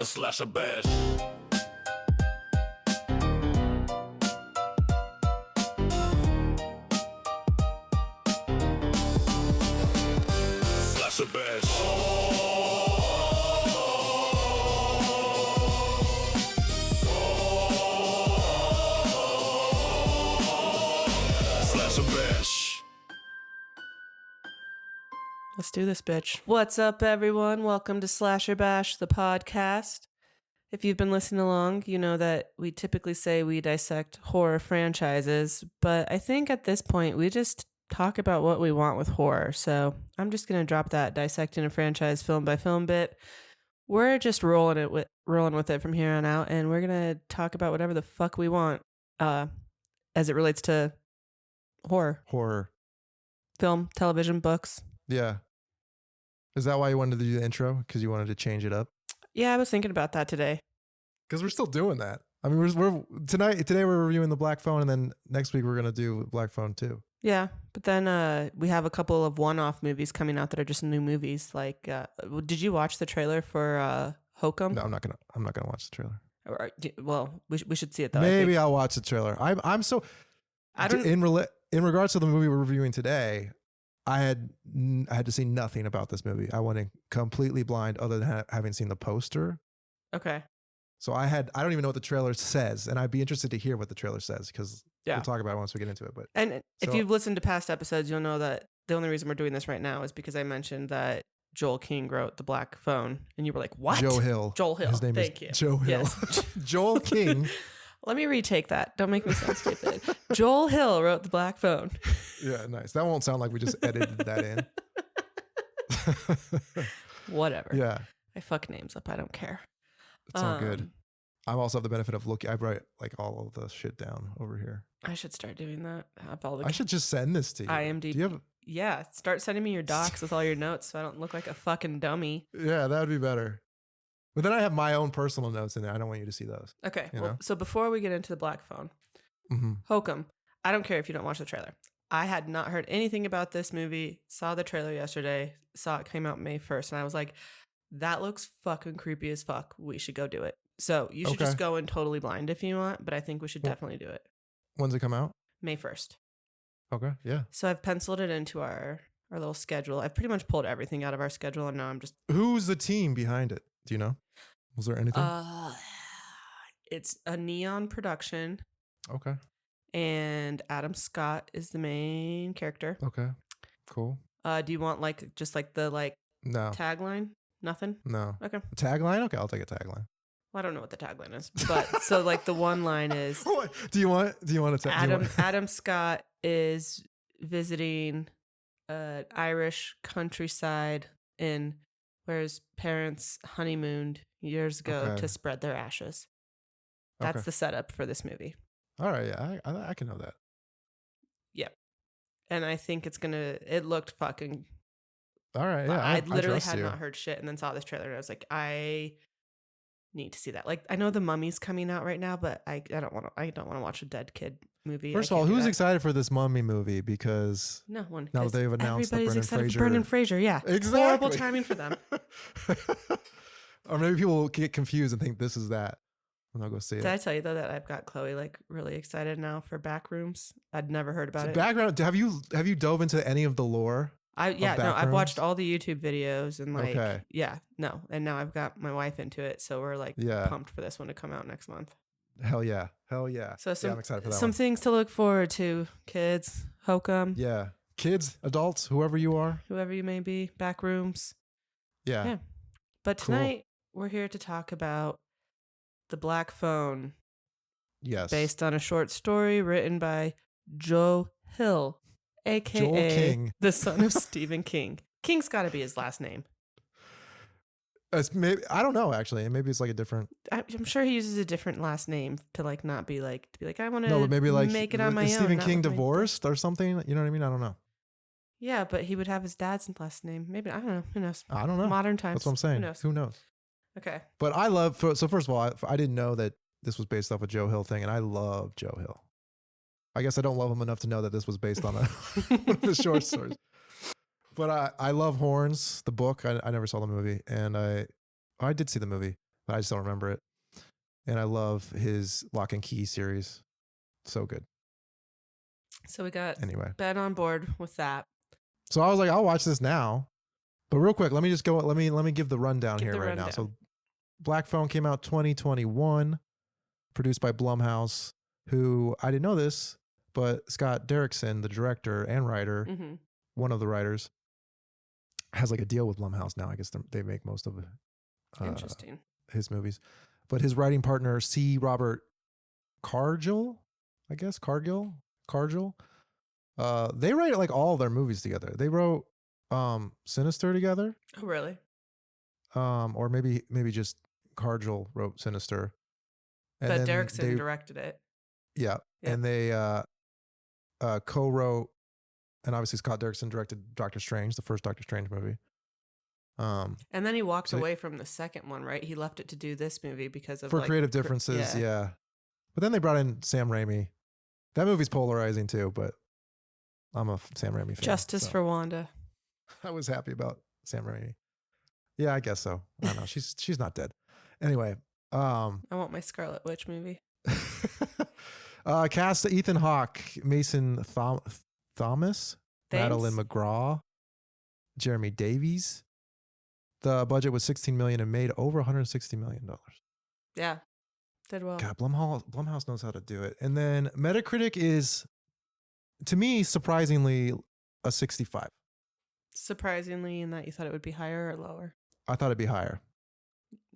a slash a bash. Slash a bash. Slash a bash. Let's do this, bitch. What's up, everyone? Welcome to Slasher Bash, the podcast. If you've been listening along, you know that we typically say we dissect horror franchises, but I think at this point we just talk about what we want with horror. So I'm just going to drop that dissecting a franchise film by film bit. We're just rolling with it from here on out, and we're going to talk about whatever the fuck we want as it relates to horror, film, television, books. Yeah. Is that why you wanted to do the intro? Because you wanted to change it up? Yeah, I was thinking about that today. Because we're still doing that. I mean, we're today we're reviewing The Black Phone, and then next week we're gonna do Black Phone 2. Yeah, but then we have a couple of one-off movies coming out that are just new movies. Like, did you watch the trailer for Hokum? No, I'm not gonna watch the trailer. Well, we should see it though. Maybe I'll watch the trailer. I'm so. I don't. In regards to the movie we're reviewing today, I had to see nothing about this movie. I went in completely blind, other than having seen the poster. Okay. So I don't even know what the trailer says, and I'd be interested to hear what the trailer says because we'll talk about it once we get into it. But if you've listened to past episodes, you'll know that the only reason we're doing this right now is because I mentioned that Joel King wrote The Black Phone, and you were like, "What?" Joe Hill. His name Thank is you. Joe Hill. Yes. Joel King. Let me retake that. Don't make me sound stupid. Joel Hill wrote The Black Phone. Yeah, nice. That won't sound like we just edited that in. Whatever. Yeah. I fuck names up. I don't care. It's all good. I also have the benefit of looking. I write like all of the shit down over here. I should start doing that. I should just send this to you. IMDb. Do you have? Yeah, start sending me your docs with all your notes so I don't look like a fucking dummy. Yeah, that would be better. But then I have my own personal notes in there. I don't want you to see those. Okay. You know? So before we get into The Black Phone, Hokum, I don't care if you don't watch the trailer. I had not heard anything about this movie, saw the trailer yesterday, saw it came out May 1st, and I was like, that looks fucking creepy as fuck. We should go do it. So you should just go in totally blind if you want, but I think we should definitely do it. When's it come out? May 1st. Okay, yeah. So I've penciled it into our little schedule. I've pretty much pulled everything out of our schedule, and now I'm just... Who's the team behind it? Do you know? Was there anything? It's a Neon production. Okay. And Adam Scott is the main character. Okay. Cool. Do you want just the No. tagline? Nothing? No. Okay. Tagline? Okay, I'll take a tagline. Well, I don't know what the tagline is, but so the one line is Do you want to Adam Scott is visiting Irish countryside where his parents honeymooned years ago to spread their ashes. That's the setup for this movie. All right, yeah, I can know that. Yep. And I think it looked fucking... All right, yeah. I literally had not heard shit and then saw this trailer and I was like, I need to see that. Like, I know The Mummy's coming out right now, but I don't want to watch a dead kid movie. First of all, who's excited for this Mummy movie? Because no one. Now that they've announced that everybody's excited for Brendan Fraser. Yeah, exactly. Horrible timing for them. Or maybe people will get confused and think this is that, and they'll go see it. Did I tell you though that I've got Chloe really excited now for Backrooms? I'd never heard about it. Background. Have you dove into any of the lore? I've watched all the YouTube videos and and now I've got my wife into it, so we're pumped for this one to come out next month. Hell yeah. So I'm excited for that some things to look forward to, kids. Hokum. Yeah, kids, adults, whoever you are, whoever you may be, Backrooms. Yeah. But tonight we're here to talk about The Black Phone. Yes. Based on a short story written by Joe Hill, a.k.a. Joel King. the son of Stephen King. King's got to be his last name. I don't know, actually. Maybe it's like a different... I'm sure he uses a different last name to not be like, I want to make it on my own. Is Stephen King divorced or something? You know what I mean? I don't know. Yeah, but he would have his dad's last name. Maybe, I don't know. Who knows? I don't know. Modern times. That's what I'm saying. Who knows? Okay. But I love... So first of all, I didn't know that this was based off a Joe Hill thing, and I love Joe Hill. I guess I don't love him enough to know that this was based on one of his short stories. But I love Horns, the book. I never saw the movie, and I did see the movie. but I just don't remember it. And I love his Lock and Key series. So good. So we got Anyway. Ben on board with that. So I was like, I'll watch this now. But real quick, let me just go. Let me give the rundown Give here the right now. rundown. So Black Phone came out 2021, produced by Blumhouse, who I didn't know this, but Scott Derrickson, the director and writer, Mm-hmm. one of the writers, has like a deal with Blumhouse now. I guess they make most of Interesting. his movies. But his writing partner, C. Robert Cargill, I guess Cargill. They write like all their movies together. They wrote Sinister together. Oh, really? Or maybe just Cargill wrote Sinister. And But then Derrickson directed it. Yeah. Yep. And they co-wrote, and obviously Scott Derrickson directed Doctor Strange, the first Doctor Strange movie. And then he walked away from the second one, right? He left it to do this movie because of for creative differences, yeah. But then they brought in Sam Raimi. That movie's polarizing too, but I'm a Sam Raimi fan. Justice for Wanda. I was happy about Sam Raimi. Yeah, I guess so. I don't know. She's not dead. Anyway, I want my Scarlet Witch movie. cast Ethan Hawke, Mason Thomas, Madeline McGraw, Jeremy Davies. The budget was $16 million and made over $160 million. Yeah, did well. God, Blumhouse knows how to do it. And then Metacritic is, to me, surprisingly, a 65. Surprisingly, in that you thought it would be higher or lower. I thought it'd be higher.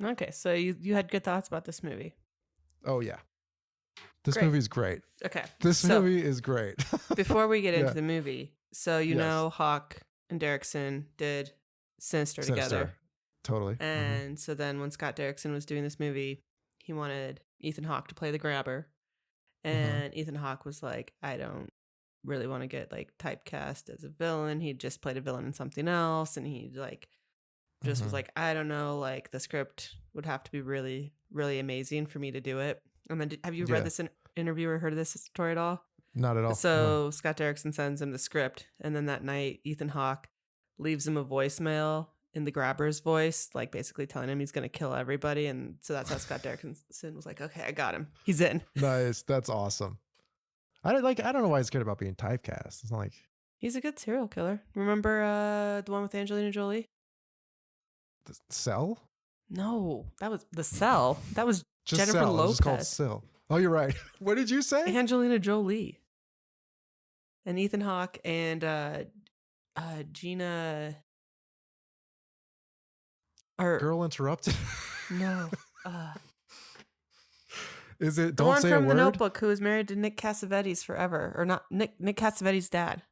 Okay, so you had good thoughts about this movie. Oh yeah, this Great. movie's great. Okay, This movie is great. before we get into Yeah. the movie, so you Yes. know Hawke and Derrickson did Sinister together. Totally. And so then when Scott Derrickson was doing this movie, he wanted Ethan Hawke to play the grabber. And Ethan Hawke was like, I don't really want to get like typecast as a villain. He just played a villain in something else. And he like just was like, I don't know, like the script would have to be really, really amazing for me to do it. And then have you read this interview or heard of this story at all? Not at all. So Scott Derrickson sends him the script. And then that night, Ethan Hawke leaves him a voicemail in the grabber's voice, like basically telling him he's going to kill everybody. And so that's how Scott Derrickson was like, okay, I got him. He's in. Nice. That's awesome. I don't know why he's scared about being typecast. It's not like He's a good serial killer. Remember the one with Angelina Jolie? the Cell? No, that was The Cell. That was Just Jennifer Cell. It's just called Lopez. Cell. Oh, you're right. What did you say? Angelina Jolie. And Ethan Hawke and Gina. Or Girl Interrupted. no. Is it? The Don't one say a from The word. Notebook who was married to Nick Cassavetes forever. Or not Nick Cassavetes' dad.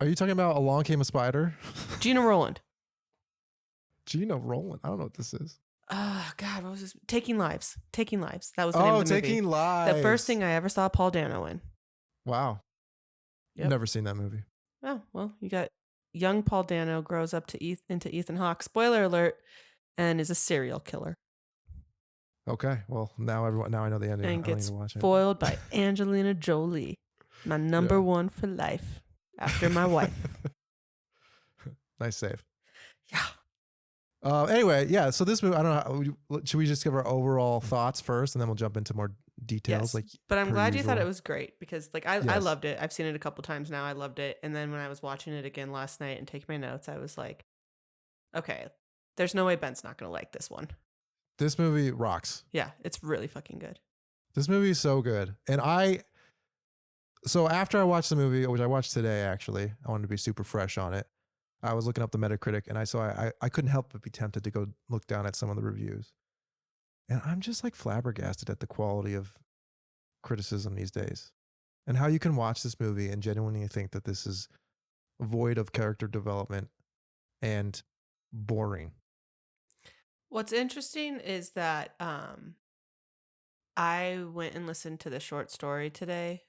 Are you talking about Along Came a Spider? Gina Rowland. Gina Rowland. I don't know what this is. Oh, God. What was this? Taking Lives. Taking Lives. That was the name of the movie. Taking Lives. The first thing I ever saw Paul Dano in. Wow. Yep. Never seen that movie. Oh, well, you got young Paul Dano grows up to into Ethan Hawke. Spoiler alert. And is a serial killer. Okay. Well, now I know the ending. And I don't gets need to watch it. spoiled by Angelina Jolie. My number one for life. After my wife. Nice save. Yeah. Anyway, yeah. So this movie, I don't know. Should we just give our overall thoughts first, and then we'll jump into more details? Yes. Like, But I'm per glad you thought usual? it was great because, like, I Yes. loved it. I've seen it a couple times now. I loved it. And then when I was watching it again last night and taking my notes, I was like, okay, there's no way Ben's not going to like this one. This movie rocks. Yeah, it's really fucking good. This movie is so good, and so after I watched the movie, which I watched today, actually, I wanted to be super fresh on it. I was looking up the Metacritic, and I couldn't help but be tempted to go look down at some of the reviews, and I'm just like flabbergasted at the quality of criticism these days, and how you can watch this movie and genuinely think that this is void of character development and boring. What's interesting is that I went and listened to the short story today.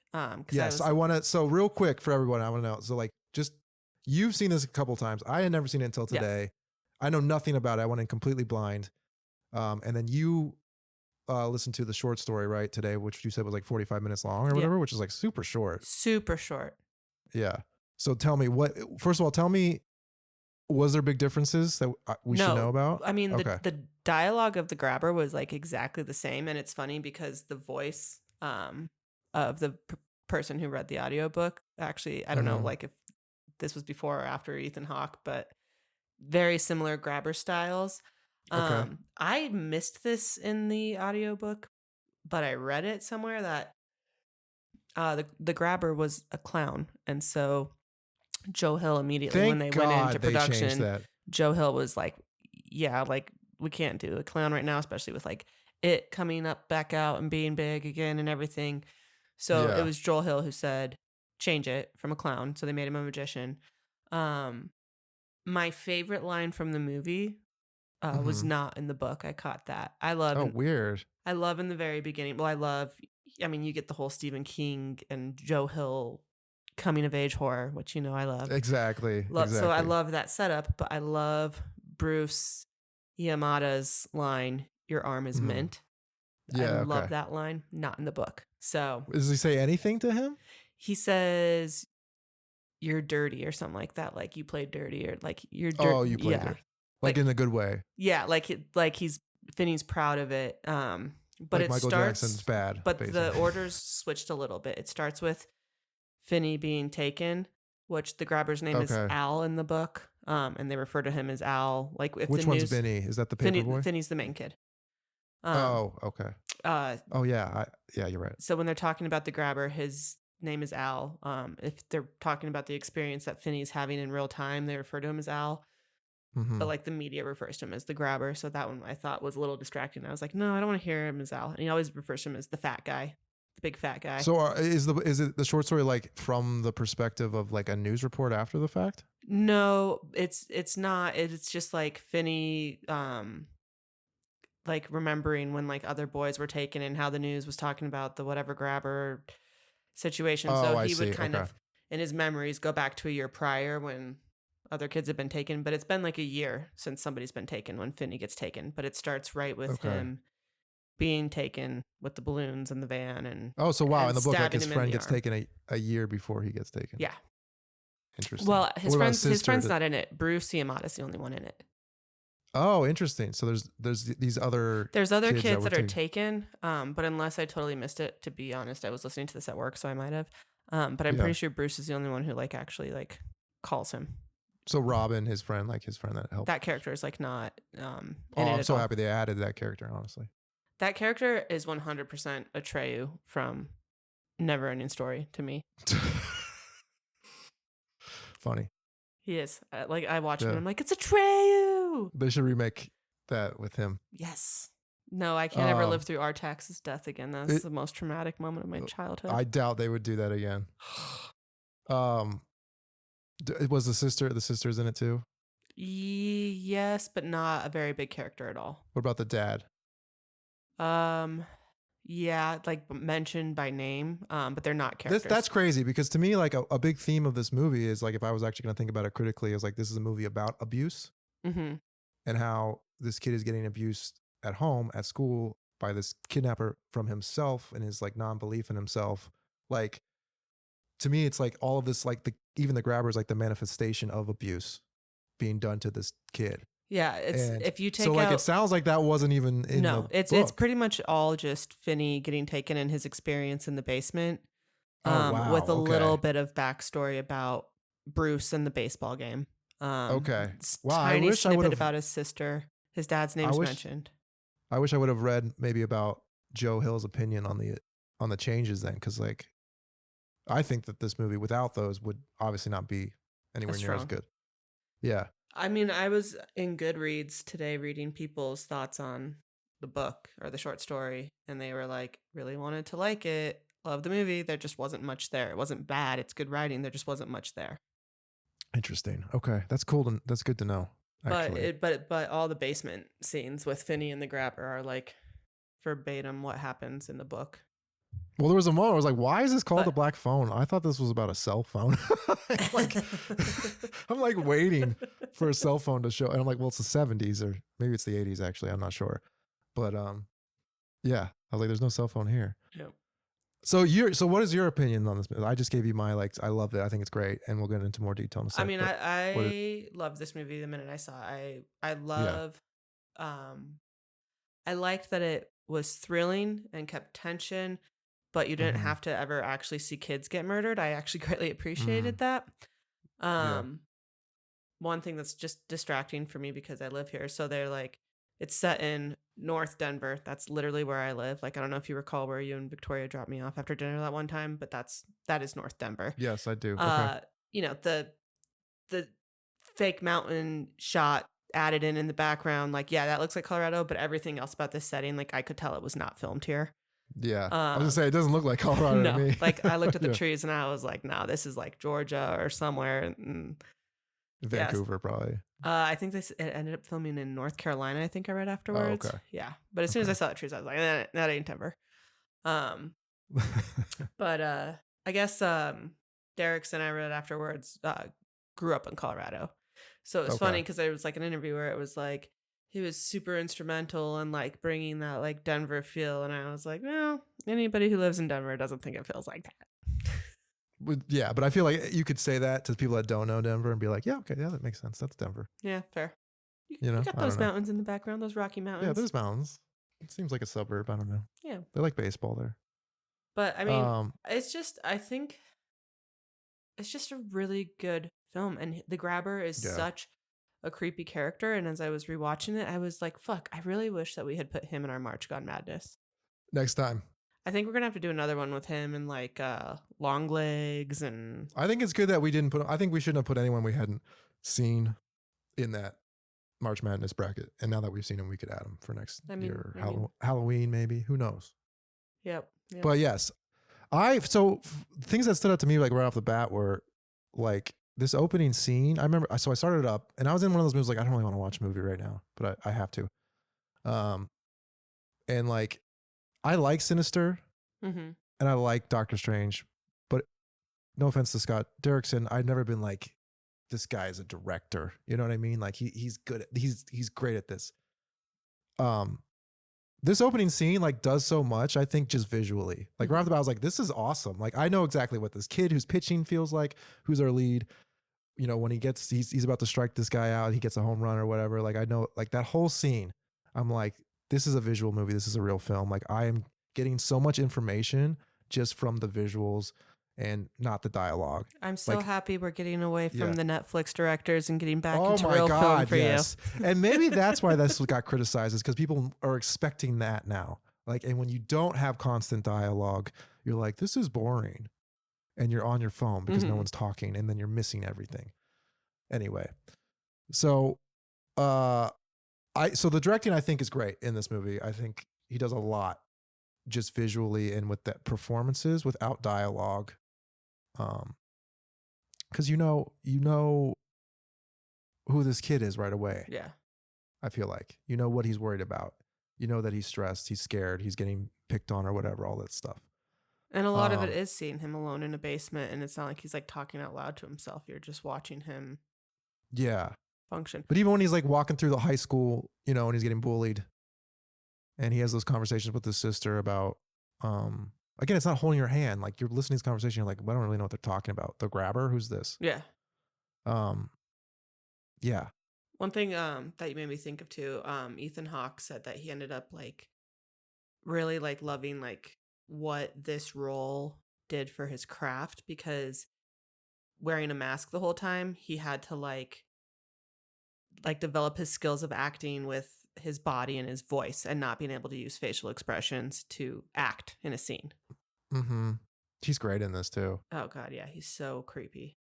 Yes, I want to. So real quick for everyone, I want to know. So like, just you've seen this a couple times. I had never seen it until today. I know nothing about it. I went in completely blind. And then you listened to the short story right today, which you said was like 45 minutes long or whatever, which is like super short. Super short. Yeah. So tell me first of all, tell me, was there big differences that we should know about? I mean, Okay. dialogue of the grabber was like exactly the same, and it's funny because the voice of the person who read the audiobook, actually, I don't know Mhm. like if this was before or after Ethan Hawke, but very similar grabber styles. Okay. I missed this in the audiobook, but I read it somewhere that the grabber was a clown, and so Joe Hill immediately when they Thank went into God they changed production, that. Joe Hill was like, "Yeah, like we can't do a clown right now, especially with like it coming up back out and being big again and everything." So it Yeah. was Joel Hill who said, "Change it from a clown." So they made him a magician. Um, my favorite line from the movie was Mhm. not in the book. I caught that. Oh, weird. I love in the very beginning. Well, I mean, you get the whole Stephen King and Joe Hill coming of age horror, which you know I love. Exactly. So I Exactly. love that setup, but I love Bruce Yamada's line, "Your arm is Mhm. mint." I Yeah. love Okay. that line, not in the book. So Does he say anything to him? he says, "You're dirty" or something like that. Like you played dirty or like you're Oh, dirt. you played Yeah. it. Like in a good way. Yeah. Like he's Finney's proud of it. But Like it Michael Jackson's starts, bad, but the basically. orders switched a little bit. It starts with Finney being taken, which the grabber's name is Okay. Al in the book. And they refer to him as Al. Like if Which the one's news, Vinny? Is that the paper boy? Finney's the main kid. Um, Oh, okay. uh, Oh, yeah. Yeah, you're right. so when they're talking about the grabber, his name is Al. If they're talking about the experience that Finney's having in real time, they refer to him as Al. But Hmm. like the media refers to him as the grabber. So that one I thought was a little distracting. I was like, no, I don't want to hear him as Al. And he always refers to him as the fat guy, the big fat guy. So is it the short story like from the perspective of like a news report after the fact? No, it's not. It's just like Finney, like remembering when like other boys were taken and how the news was talking about the whatever grabber situation. So Oh, I he would see. kind Okay. of in his memories go back to a year prior when other kids have been taken, but it's been like a year since somebody's been taken when Finney gets taken. But it starts right with Okay. him being taken with the balloons and the van Oh, so wow. In and the book, like stabbing his him in friend the gets arm. taken a year before he gets taken. Yeah. Interesting. Well, What about his sister? friend's not in it. Bruce Yamada's the only one in it. Oh, interesting. So there's these other There's other kids kids were that are taken, but unless I totally missed it, to be honest, I was listening to this at work, so I might have. But I'm Yeah. pretty sure Bruce is the only one who like actually like calls him. So Robin, his friend, like his friend that helped. That character is like not in Oh, it I'm at so all. happy they added that character. Honestly. That character is 100% Atreyu from Neverending Story to me. Funny. He is. Like I watch him and Yeah. I'm like, it's Atreyu. They should remake that with him. Yes. No, I can't ever live through Artax's death again. That's the most traumatic moment of my childhood. I doubt they would do that again. Was the sister's in it too? Yes, but not a very big character at all. What about the dad? Yeah, like mentioned by name, but they're not characters. That's crazy because to me, like a big theme of this movie is like if I was actually going to think about it critically, is like this is a movie about abuse Mm-hmm. and how this kid is getting abused at home, at school by this kidnapper from himself and his like non-belief in himself. Like to me, it's like all of this, like even the grabber is like the manifestation of abuse being done to this kid. Yeah, it's And if you take so like out, it sounds like that wasn't even in no, the it's book. pretty much all just Finney getting taken and his experience in the basement. Oh, wow. With a Okay. little bit of backstory about Bruce and the baseball game. Okay. Wow, Tiny I wish I snippet would've- about his sister. His dad's name is mentioned. I wish I would have read maybe about Joe Hill's opinion on the changes then, because like I think that this movie without those would obviously not be anywhere near as strong. good. Yeah. I mean, I was in Goodreads today reading people's thoughts on the book or the short story, and they were like, really wanted to like it, love the movie. There just wasn't much there. It wasn't bad. It's good writing. There just wasn't much there. Interesting. Okay, that's cool. That's good to know. Actually. But all the basement scenes with Finney and the grabber are like verbatim what happens in the book. Well, there was a moment I was like, why is this called But- a black phone? I thought this was about a cell phone. Like, I'm like waiting for a cell phone to show. And I'm like, well, it's the 70s or maybe it's the 80s, actually. I'm not sure. But yeah, I was like, there's no cell phone here. Yep. So what is your opinion on this? I just gave you my, like, I love it. I think it's great. And we'll get into more detail in a second. I mean, I loved this movie the minute I saw it. I love I liked that it was thrilling and kept tension, but you didn't Mhm. have to ever actually see kids get murdered. I actually greatly appreciated Mm. that. Yeah. One thing that's just distracting for me because I live here. So they're like, it's set in North Denver. That's literally where I live. Like, I don't know if you recall where you and Victoria dropped me off after dinner that one time, but that is North Denver. Yes, I do. Okay. You know, the fake mountain shot added in the background, like, yeah, that looks like Colorado, but everything else about this setting, like, I could tell it was not filmed here. Yeah. I was gonna say it doesn't look like Colorado No, to me. like, I looked at the Yeah. trees and I was like, no, this is like Georgia or somewhere. And Vancouver, probably. I think it ended up filming in North Carolina, I think I read afterwards. okay. Yeah. But as soon as Okay. I saw the trees, I was like, that ain't Denver. But I guess Derek's and I read afterwards grew up in Colorado. So it was funny because there was like an interview where it was like he was super instrumental in like bringing that like Denver feel, and I was like, no, anybody who lives in Denver doesn't think it feels like that. Yeah, but I feel like you could say that to people that don't know Denver and be like, yeah, okay, yeah, that makes sense. That's Denver. Yeah, fair. You know, you got I those don't know. mountains in the background, those Rocky Mountains. Yeah, there's mountains. It seems like a suburb. I don't know. Yeah. They like baseball there. But I mean, it's just, I think it's just a really good film. And the Grabber is such a creepy character. And as I was rewatching it, I was like, fuck, I really wish that we had put him in our March Gone Madness. Next time. I think we're going to have to do another one with him and like Long Legs. And I think it's good that we didn't put, I think we shouldn't have put anyone we hadn't seen in that March Madness bracket. And now that we've seen him, we could add him for next year. Halloween, maybe. Who knows? Yep. But yes, things that stood out to me like right off the bat were like this opening scene. I remember, so I started up and I was in one of those movies like I don't really want to watch a movie right now, but I have to. And like I like Sinister and I like Doctor Strange, but no offense to Scott Derrickson, I've never been like this guy is a director. You know what I mean? Like he's good at, he's great at this. This opening scene like does so much, I think, just visually. Like right off the bat, I was like, this is awesome. Like I know exactly what this kid who's pitching feels like, who's our lead. You know, when he's about to strike this guy out, he gets a home run or whatever. Like I know, like that whole scene, I'm like, this is a visual movie. This is a real film. Like I am getting so much information just from the visuals and not the dialogue. I'm so like, happy we're getting away from the Netflix directors and getting back into my real God, film for yes. you. And maybe that's why this got criticized, is because people are expecting that now. Like, and when you don't have constant dialogue, you're like, this is boring. And you're on your phone because no one's talking, and then you're missing everything. Anyway, so so the directing I think is great in this movie. I think he does a lot just visually and with that performances without dialogue. Because you know who this kid is right away. Yeah. I feel like you know what he's worried about. You know that he's stressed, he's scared, he's getting picked on or whatever, all that stuff. And a lot of it is seeing him alone in a basement, and it's not like he's like talking out loud to himself. You're just watching him function. But even when he's like walking through the high school, you know, and he's getting bullied and he has those conversations with his sister about, again, it's not holding your hand. Like you're listening to this conversation, you're like, well, I don't really know what they're talking about. The Grabber, who's this? Yeah. Yeah. One thing that you made me think of too, Ethan Hawke said that he ended up like really like loving like what this role did for his craft, because wearing a mask the whole time, he had to like develop his skills of acting with his body and his voice, and not being able to use facial expressions to act in a scene. He's great in this too. Oh God, yeah, he's so creepy.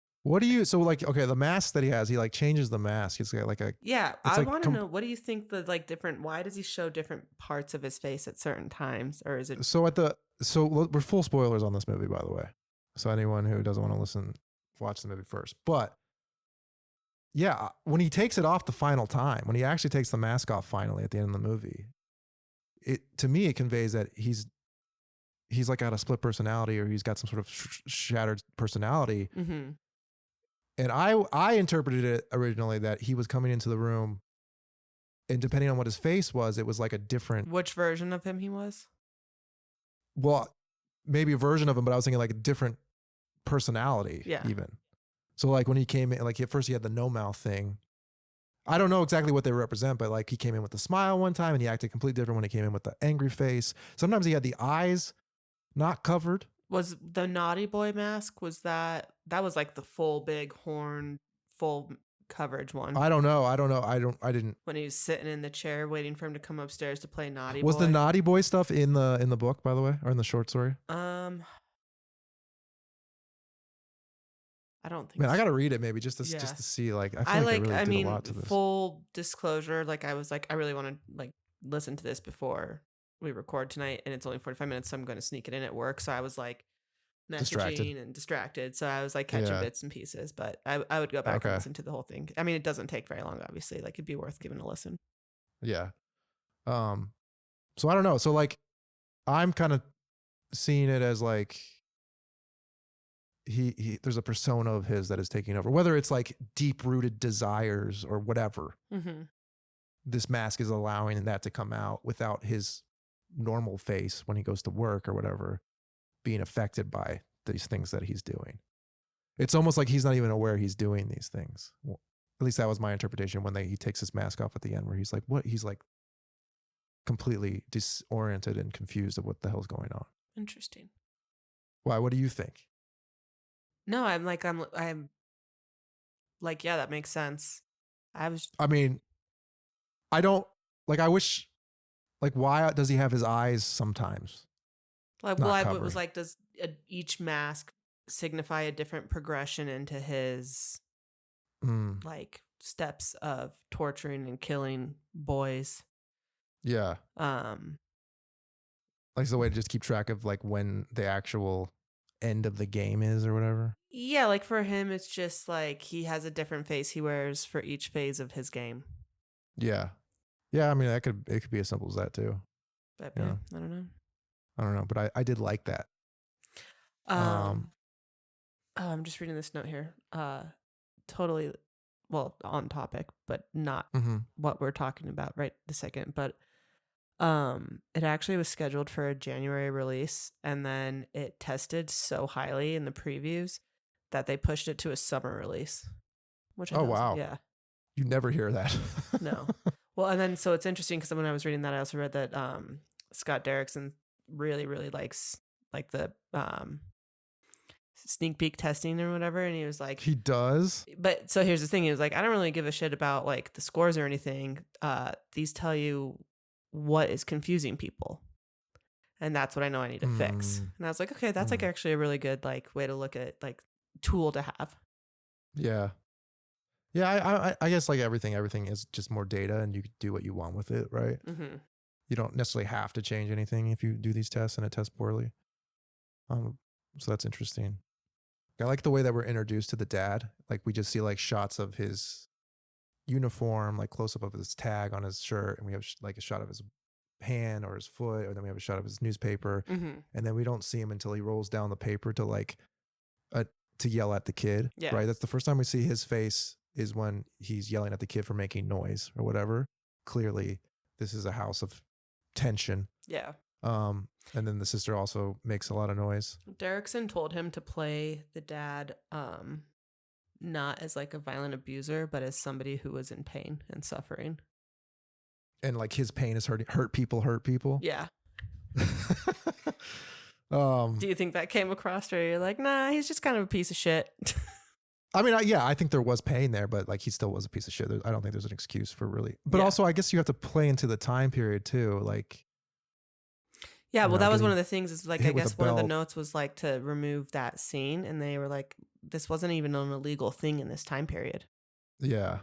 So like, okay, the mask that he has, he like changes the mask. It's got like a, I want to know, what do you think the like different, why does he show different parts of his face at certain times? Or is it so we're full spoilers on this movie, by the way. So anyone who doesn't want to listen, watch the movie first. But yeah, when he takes it off the final time, when he actually takes the mask off finally at the end of the movie, to me, it conveys that he's like got a split personality, or he's got some sort of shattered personality. And I interpreted it originally that he was coming into the room, and depending on what his face was, it was like a different. Which version of him he was? Well, maybe a version of him, but I was thinking like a different personality. Yeah. Even. So like when he came in, like at first he had the no mouth thing. I don't know exactly what they represent, but like he came in with a smile one time and he acted completely different when he came in with the angry face. Sometimes he had the eyes not covered. Was the naughty boy mask, was that was like the full big horn, full coverage one? I don't know. I didn't. When he was sitting in the chair waiting for him to come upstairs to play naughty Was boy. the naughty boy stuff in the book, by the way, or in the short story? I don't think Man, so. I gotta read it maybe just to see. Like I feel like they really did a lot to this. Full disclosure, like I was like, I really want to like listen to this before we record tonight, and it's only 45 minutes, so I'm going to sneak it in at work. So I was like messaging distracted. So I was like catching bits and pieces, but I would go back and listen to the whole thing. I mean, it doesn't take very long, obviously. Like it'd be worth giving a listen. Yeah. So I don't know. So like I'm kind of seeing it as like he there's a persona of his that is taking over, whether it's like deep rooted desires or whatever. Mm-hmm. This mask is allowing that to come out without his normal face when he goes to work or whatever being affected by these things that he's doing. It's almost like he's not even aware he's doing these things. Well, at least that was my interpretation when he takes his mask off at the end, where he's like, what? He's like completely disoriented and confused of what the hell's going on. Interesting. Why? What do you think? No, I'm like, yeah, that makes sense. I mean, I don't like, I wish, like, why does he have his eyes sometimes? Like, well, it was like, does each mask signify a different progression into his like steps of torturing and killing boys? Yeah. Like the way to just keep track of like when the actual end of the game is or whatever. Yeah, like for him, it's just like he has a different face he wears for each phase of his game. Yeah. Yeah, I mean, it could be as simple as that too. But yeah, I don't know. I don't know, but I did like that. I'm just reading this note here. Totally, well, on topic, but not what we're talking about right this second. But it actually was scheduled for a January release, and then it tested so highly in the previews that they pushed it to a summer release. Which wow, yeah, you never hear that. No. Well, and then so it's interesting because when I was reading that, I also read that Scott Derrickson really, really likes like the sneak peek testing or whatever, and he was like, he does. But so here's the thing: he was like, I don't really give a shit about like the scores or anything. These tell you what is confusing people, and that's what I know I need to fix. And I was like, okay, that's like actually a really good like way to look at like tool to have. Yeah. Yeah, I guess like everything is just more data, and you do what you want with it, right? Mm-hmm. You don't necessarily have to change anything if you do these tests and it tests poorly. So that's interesting. I like the way that we're introduced to the dad. Like we just see like shots of his uniform, like close up of his tag on his shirt, and we have like a shot of his hand or his foot, or then we have a shot of his newspaper, and then we don't see him until he rolls down the paper to like to yell at the kid. Yeah. Right. That's the first time we see his face, is when he's yelling at the kid for making noise or whatever. Clearly, this is a house of tension. Yeah. And then the sister also makes a lot of noise. Derrickson told him to play the dad not as like a violent abuser, but as somebody who was in pain and suffering. And like his pain is hurt people. Yeah. Do you think that came across where you're like, nah, he's just kind of a piece of shit? I mean, I think there was pain there, but like he still was a piece of shit. I don't think there's an excuse for really. But also, I guess you have to play into the time period too. Like, yeah, well, that was one of the things. Is like, I guess one of the belt. notes was like to remove that scene, and they were like, this wasn't even an illegal thing in this time period. Yeah.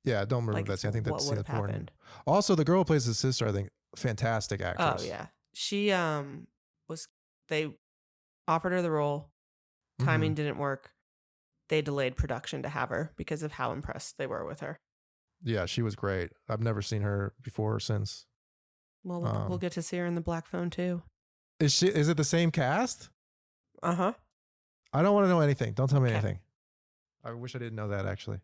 Yeah, don't remove like, that scene. I think that's what would have important. Also, the girl who plays his sister, I think, fantastic actress. Oh yeah, she they offered her the role. Timing didn't work. They delayed production to have her because of how impressed they were with her. Yeah, she was great. I've never seen her before or since. Well, we'll get to see her in the Black Phone too. Is it the same cast? Uh-huh. I don't want to know anything. Don't tell me anything. I wish I didn't know that, actually.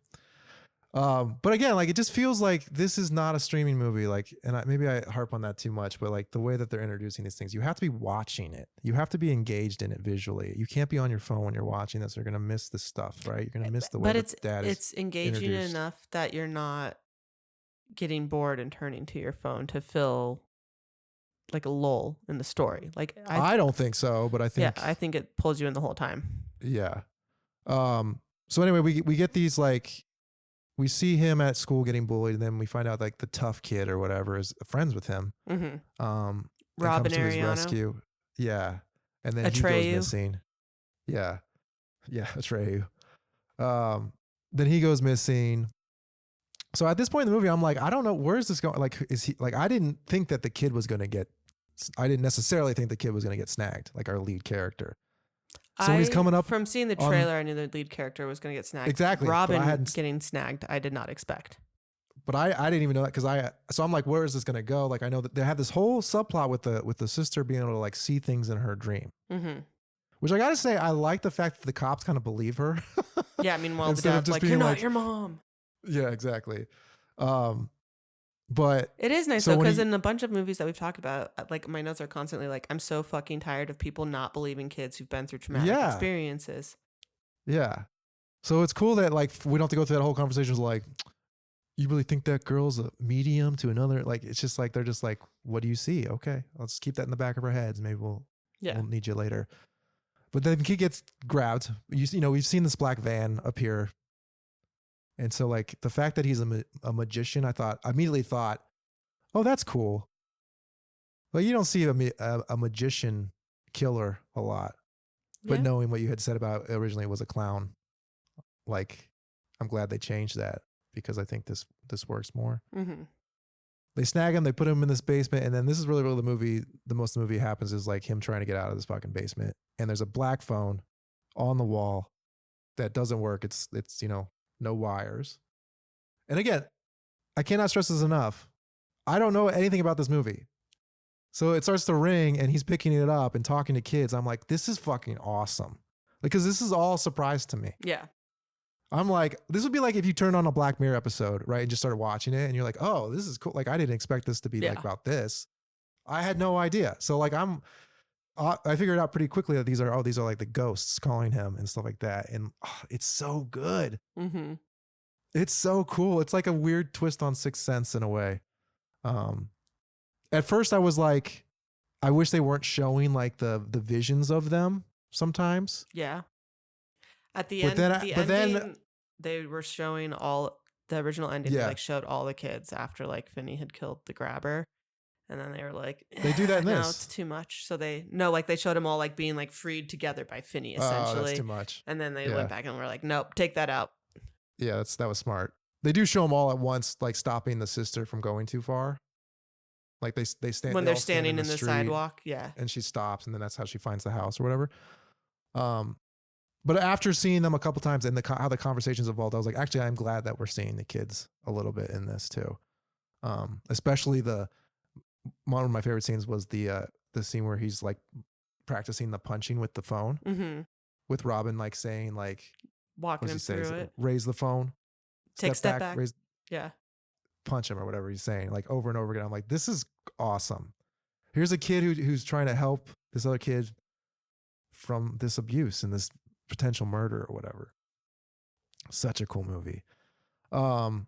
But again, like it just feels like this is not a streaming movie. Like, and maybe I harp on that too much, but like the way that they're introducing these things, you have to be watching it. You have to be engaged in it visually. You can't be on your phone when you're watching this. You're gonna miss the stuff, right? You're gonna miss the way But that dad is. it's engaging introduced. enough that you're not getting bored and turning to your phone to fill like a lull in the story. Like I don't think so, but I think I think it pulls you in the whole time. yeah. So anyway, we get these like. We see him at school getting bullied, and then we find out like the tough kid or whatever is friends with him. Mm-hmm. And Robin comes to his Ariano. rescue. Yeah. And then Atreyu. he goes missing. Yeah. Yeah, Atreyu. Then he goes missing. So at this point in the movie, I'm like, I don't know, where is this going? Like, is he like, I didn't think that the kid was going to get, I didn't necessarily think the kid was going to get snagged, like our lead character. So when he's coming up from seeing the trailer, I knew the lead character was going to get snagged. Exactly. Robin getting snagged, I did not expect. But I didn't even know that because so I'm like, where is this going to go? Like, I know that they have this whole subplot with the sister being able to like see things in her dream. Mm-hmm. Which I got to say, I like the fact that the cops kind of believe her. Yeah, meanwhile the dad's like, you're not your mom. Yeah, exactly. But it is nice though, because in a bunch of movies that we've talked about, like my notes are constantly like, I'm so fucking tired of people not believing kids who've been through traumatic experiences. Yeah. So it's cool that like we don't have to go through that whole conversation of like, you really think that girl's a medium to another? Like, it's just like, they're just like, what do you see? Okay, let's keep that in the back of our heads. Maybe we'll need you later. But then the kid gets grabbed. You know, we've seen this black van appear. And so like the fact that he's a magician, I immediately thought, oh, that's cool. But you don't see a magician killer a lot. But knowing what you had said about originally was a clown, like I'm glad they changed that because I think this works more. Mm-hmm. They snag him, they put him in this basement, and then this is really where the most of the movie happens is like him trying to get out of this fucking basement. And there's a black phone on the wall that doesn't work. It's you know, no wires. And again, I cannot stress this enough. I don't know anything about this movie. So it starts to ring and he's picking it up and talking to kids. I'm like, this is fucking awesome. Because this is all a surprise to me. Yeah. I'm like, this would be like if you turned on a Black Mirror episode, right? And just started watching it and you're like, oh, this is cool. Like, I didn't expect this to be like about this. I had no idea. So like, I figured out pretty quickly that these are like the ghosts calling him and stuff like that. And it's so good. Mm-hmm. It's so cool. It's like a weird twist on Sixth Sense in a way. At first I was like, I wish they weren't showing like the visions of them sometimes. Yeah. At the ending, they were showing all the original ending. They like showed all the kids after like Finney had killed the grabber. And then they were like, they do that in this. No, it's too much. So they showed them all like being like freed together by Finney essentially. Oh, that's too much. And then they went back and were like, nope, take that out. Yeah, that was smart. They do show them all at once, like stopping the sister from going too far. Like they stand when they're standing in the sidewalk, and she stops, and then that's how she finds the house or whatever. But after seeing them a couple times and how the conversations evolved, I was like, actually, I'm glad that we're seeing the kids a little bit in this too. Especially one of my favorite scenes was the scene where he's like practicing the punching with the phone, with Robin like saying like walking him through it, raise the phone, step back, raise, punch him or whatever he's saying, like over and over again. I'm like, this is awesome. Here's a kid who's trying to help this other kid from this abuse and this potential murder or whatever. Such a cool movie. I'm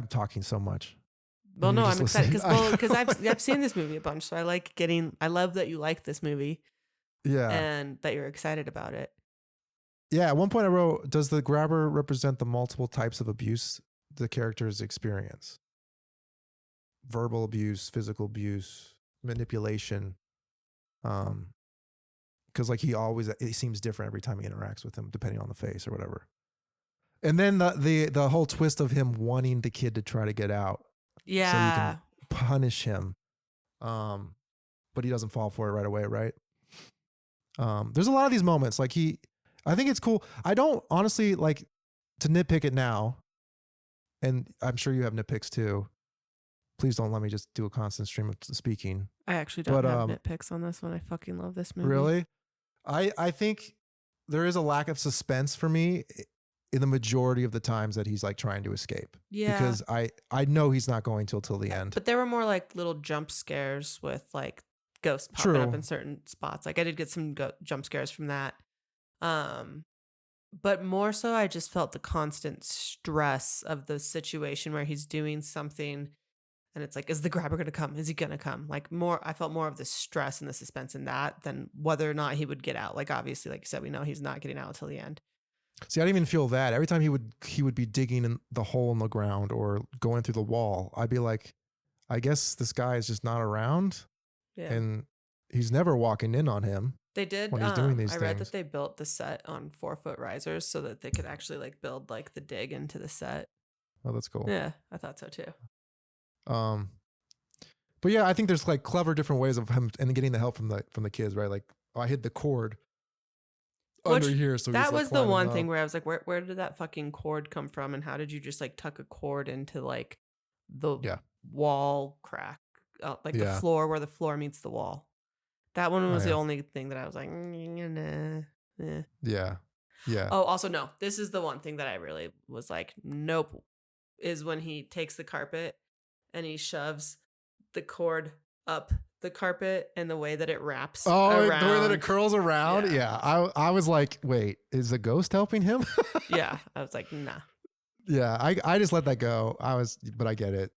talking so much. Well, no, I'm excited because I've seen this movie a bunch, so I love that you like this movie. Yeah, and that you're excited about it. Yeah, at one point I wrote, does the grabber represent the multiple types of abuse the characters experience? Verbal abuse, physical abuse, manipulation. Because like it seems different every time he interacts with him, depending on the face or whatever. And then the whole twist of him wanting the kid to try to get out. Yeah. So you can punish him. But he doesn't fall for it right away, right? There's a lot of these moments. Like I think it's cool. I don't honestly like to nitpick it now. And I'm sure you have nitpicks too. Please don't let me just do a constant stream of speaking. I actually don't have nitpicks on this one. I fucking love this movie. Really? I think there is a lack of suspense for me in the majority of the times that he's like trying to escape. Yeah. Because I know he's not going till the end. But there were more like little jump scares with like ghosts popping up in certain spots. Like I did get some jump scares from that. But more so, I just felt the constant stress of the situation where he's doing something and it's like, is the grabber going to come? Is he going to come? Like I felt more of the stress and the suspense in that than whether or not he would get out. Like obviously, like you said, we know he's not getting out until the end. See, I didn't even feel that. Every time he would be digging in the hole in the ground or going through the wall, I'd be like, I guess this guy is just not around. Yeah. And he's never walking in on him. They did. When he's doing these I read things. that they built the set on 4-foot risers so that they could actually like build like the dig into the set. Oh, that's cool. Yeah, I thought so too. But yeah, I think there's like clever different ways of him and getting the help from the kids, right? Like, oh, I hid the cord under here, so that he's, was like, the one climbing thing up. where I was like, where did that fucking cord come from, and how did you just like tuck a cord into like the wall crack, like the floor where the floor meets the wall? That one was the only thing that I was like, nah. Yeah. Oh, also no, this is the one thing that I really was like, nope, is when he takes the carpet and he shoves the cord up the carpet and the way that it wraps around. The way that it curls around. Yeah. I was like, wait, is the ghost helping him? Yeah. I was like, nah. Yeah. I just let that go. But I get it.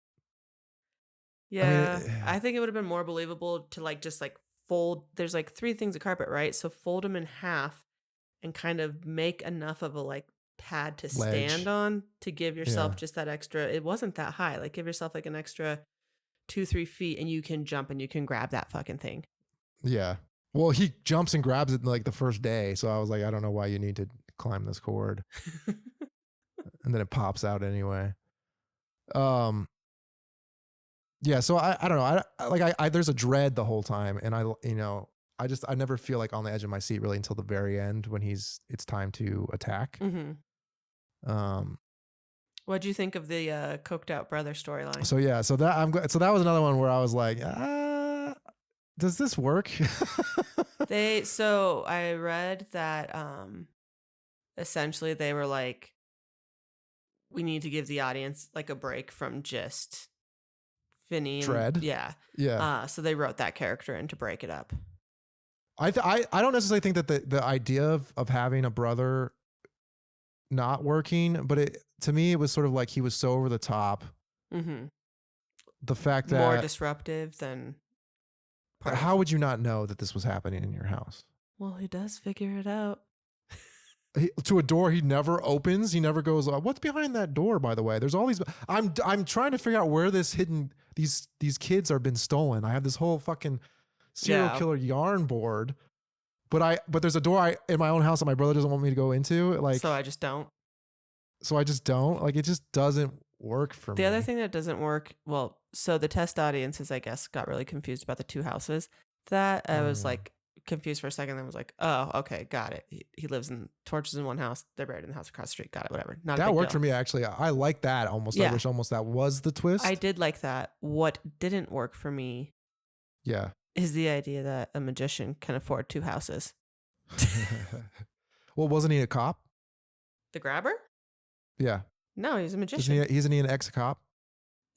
Yeah. I think it would have been more believable to like, just like fold. There's like 3 things of carpet, right? So fold them in half and kind of make enough of a like pad to stand on to give yourself just that extra. It wasn't that high. Like give yourself like an extra 2-3 feet and you can jump and you can grab that fucking thing. Yeah. Well, he jumps and grabs it like the first day. So I was like, I don't know why you need to climb this cord. And then it pops out anyway. Yeah. So I don't know. I there's a dread the whole time. And I never feel like on the edge of my seat really until the very end when it's time to attack. Mm-hmm. What'd you think of the coked out brother storyline? So yeah, so that was another one where I was like, does this work? So I read that essentially they were like, we need to give the audience like a break from just Finney and Dread. Yeah. So they wrote that character in to break it up. I don't necessarily think that the idea of having a brother not working, but to me it was sort of like he was so over the top. Mm-hmm. The fact that more disruptive than. How would you not know that this was happening in your house? Well, he does figure it out. To a door he never opens. He never goes, what's behind that door, by the way? There's all these. I'm trying to figure out where these kids are been stolen. I have this whole fucking serial killer yarn board. But there's a door in my own house that my brother doesn't want me to go into. Like, so I just don't. Like, it just doesn't work for me. The other thing that doesn't work, well, so the test audiences, I guess, got really confused about the 2 houses. That I was like confused for a second. Then was like, oh, okay, got it. He lives in torches in one house. They're buried in the house across the street. Got it. Whatever. Not that worked for me actually. I like that almost. Yeah. I wish almost that was the twist. I did like that. What didn't work for me, is the idea that a magician can afford 2 houses. Well, wasn't he a cop? The grabber? Yeah. No, he's a magician. Isn't he an ex-cop?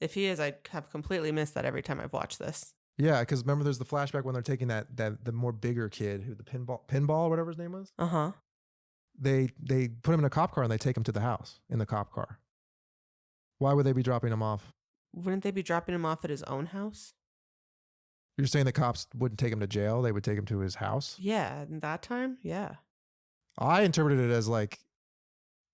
If he is, I have completely missed that every time I've watched this. Yeah, because remember there's the flashback when they're taking the more bigger kid, who the pinball or whatever his name was? Uh-huh. They put him in a cop car and they take him to the house in the cop car. Why would they be dropping him off? Wouldn't they be dropping him off at his own house? You're saying the cops wouldn't take him to jail? They would take him to his house? Yeah, in that time? Yeah. I interpreted it as like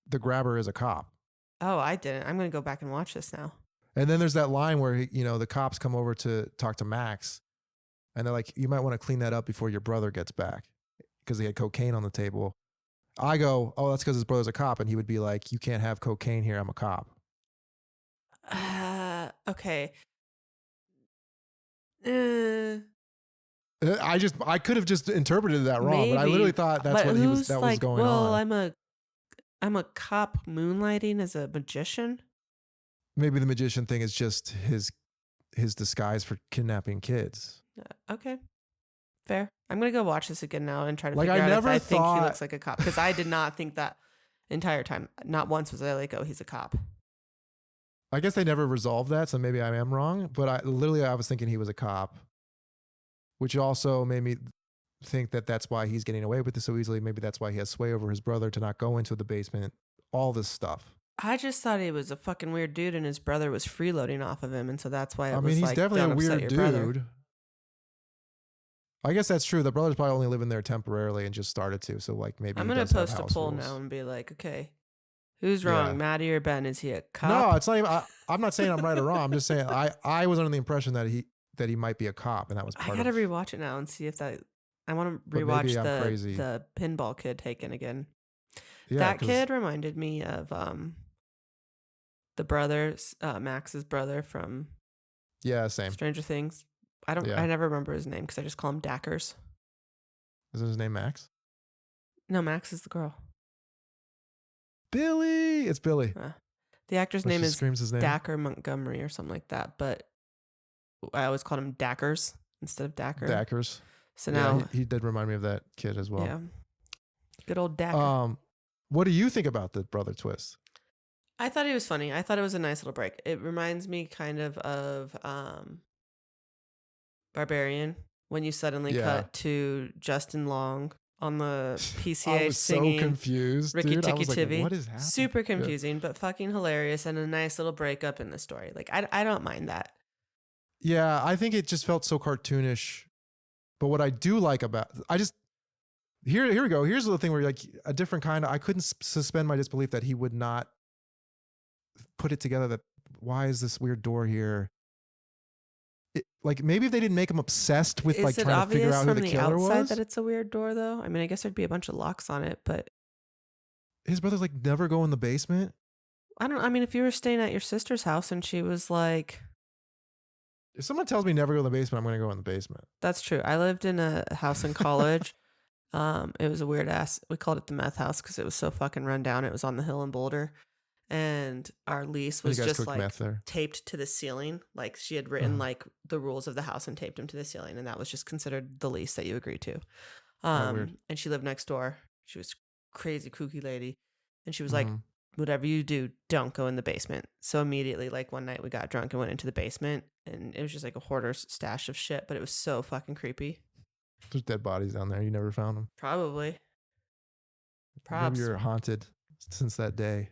the grabber is a cop. Oh, I didn't. I'm going to go back and watch this now. And then there's that line where, the cops come over to talk to Max and they're like, you might want to clean that up before your brother gets back because he had cocaine on the table. I go, oh, that's because his brother's a cop. And he would be like, you can't have cocaine here. I'm a cop. Okay. I could have just interpreted that wrong, maybe, but I literally thought that's what was going on. Well, I'm a cop moonlighting as a magician. Maybe the magician thing is just his disguise for kidnapping kids. Okay. Fair. I'm going to go watch this again now and try to Like, figure I out never if I think he thought- looks like a cop, because I did not think that entire time. Not once was I like, oh, he's a cop. I guess they never resolved that, so maybe I am wrong. But I was thinking he was a cop, which also made me think that that's why he's getting away with it so easily. Maybe that's why he has sway over his brother to not go into the basement. All this stuff. I just thought he was a fucking weird dude, and his brother was freeloading off of him, and so that's why He's like, definitely don't a upset weird your dude. brother. I guess that's true. The brother's probably only living there temporarily and just started to. So like maybe I'm he gonna does have post a house poll rules. now and be like, okay, who's wrong, Maddi or Ben? Is he a cop? No, it's not even. I'm not saying I'm right or wrong. I'm just saying I was under the impression that he might be a cop, and that was part I gotta of. rewatch it now and see if that. I want to But rewatch maybe I'm crazy. the pinball kid taken again. Yeah, That 'cause- kid reminded me of the brother, Max's brother from Yeah, same. Stranger Things. I Yeah. never remember his name because I just call him Dackers. Isn't his name Max? No, Max is the girl. Billy. It's Billy. The actor's When name she is screams his name. Dacker Montgomery or something like that, but I always called him Dackers instead of Dacker. Dackers. So Yeah, now, he did remind me of that kid as well. yeah, good old Dacker. What do you think about the brother twist? I thought it was funny. I thought it was a nice little break. It reminds me kind of Barbarian when you suddenly cut to Justin Long on the PCA I was singing so confused, Ricky dude. I Tikki was like, Tivy. what is happening? Super confusing, but fucking hilarious and a nice little breakup in the story. Like I don't mind that. Yeah, I think it just felt so cartoonish. But what I do like about here we go. Here's the thing where like a different kind of I couldn't suspend my disbelief that he would not put it together. That why is this weird door here? Like maybe if they didn't make him obsessed with like trying to figure out who the killer was. That it's a weird door though? I mean, I guess there'd be a bunch of locks on it, but His brother's like never go in the basement. I mean, if you were staying at your sister's house and she was like, If someone tells me never go in the basement, I'm going to go in the basement. that's true. I lived in a house in college. It was a weird ass. We called it the meth house because it was so fucking run down. It was on the hill in Boulder, and our lease was You guys just cooked like meth there? taped to the ceiling. Like she had written like the rules of the house and taped them to the ceiling, and that was just considered the lease that you agreed to. Weird. And she lived next door. She was a crazy kooky lady, and she was like, Mhm. whatever you do, don't go in the basement. So immediately, like one night we got drunk and went into the basement, and it was just like a hoarder's stash of shit, but it was so fucking creepy. There's dead bodies down there. You never found them. Probably. Props. Maybe you're haunted since that day.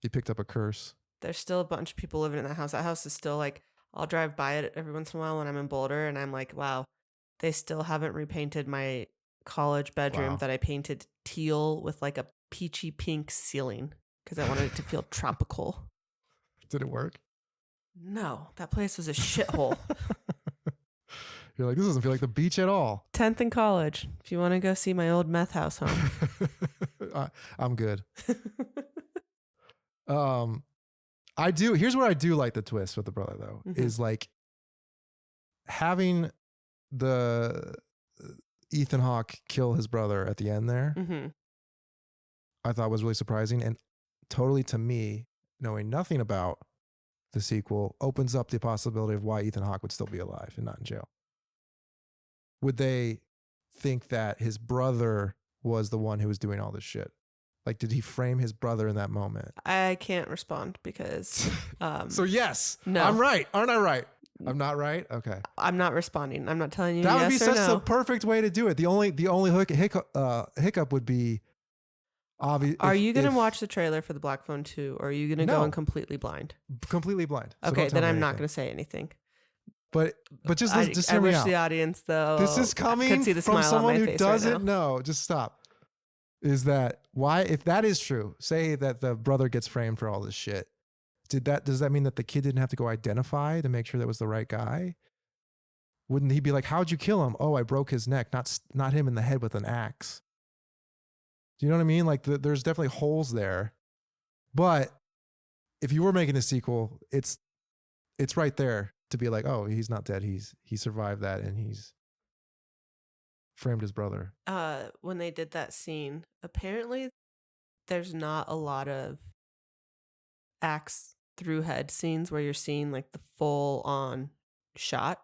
You picked up a curse. There's still a bunch of people living in that house. That house is still like, I'll drive by it every once in a while when I'm in Boulder, and I'm like, wow, they still haven't repainted my college bedroom Wow. that I painted teal with like a peachy pink ceiling because I wanted it to feel tropical. Did it work? No, that place was a shithole. You're like, this doesn't feel like the beach at all. 10th in college. If you want to go see my old meth house home. I'm good. I do. Here's where I do like the twist with the brother though, Mhm. is like having the Ethan Hawke kill his brother at the end there. Mm-hmm. I thought was really surprising and totally to me, knowing nothing about the sequel, opens up the possibility of why Ethan Hawke would still be alive and not in jail. Would they think that his brother was the one who was doing all this shit? Like, did he frame his brother in that moment? I can't respond because So yes, no. I'm right. Aren't I right? I'm not right? Okay. I'm not responding. I'm not telling you That would be yes or such no. the perfect way to do it. The only hiccup would be obvious. Are you going to watch the trailer for the Black Phone 2 or are you going to go No. in completely blind? completely blind? So Okay, don't tell then me I'm not anything. going to say anything. But just I hear me wish out. the audience though. This is could coming see the from smile on someone my who face doesn't right now. know. Just stop. Is that why? If that is true, say that the brother gets framed for all this shit. Does that mean that the kid didn't have to go identify to make sure that was the right guy? Wouldn't he be like, "How'd you kill him? Oh, I broke his neck, not him in the head with an axe." Do you know what I mean? Like, there's definitely holes there. But if you were making a sequel, it's right there to be like, "Oh, he's not dead. He survived that, and he's framed his brother." When they did that scene, apparently there's not a lot of axe through head scenes where you're seeing like the full on shot.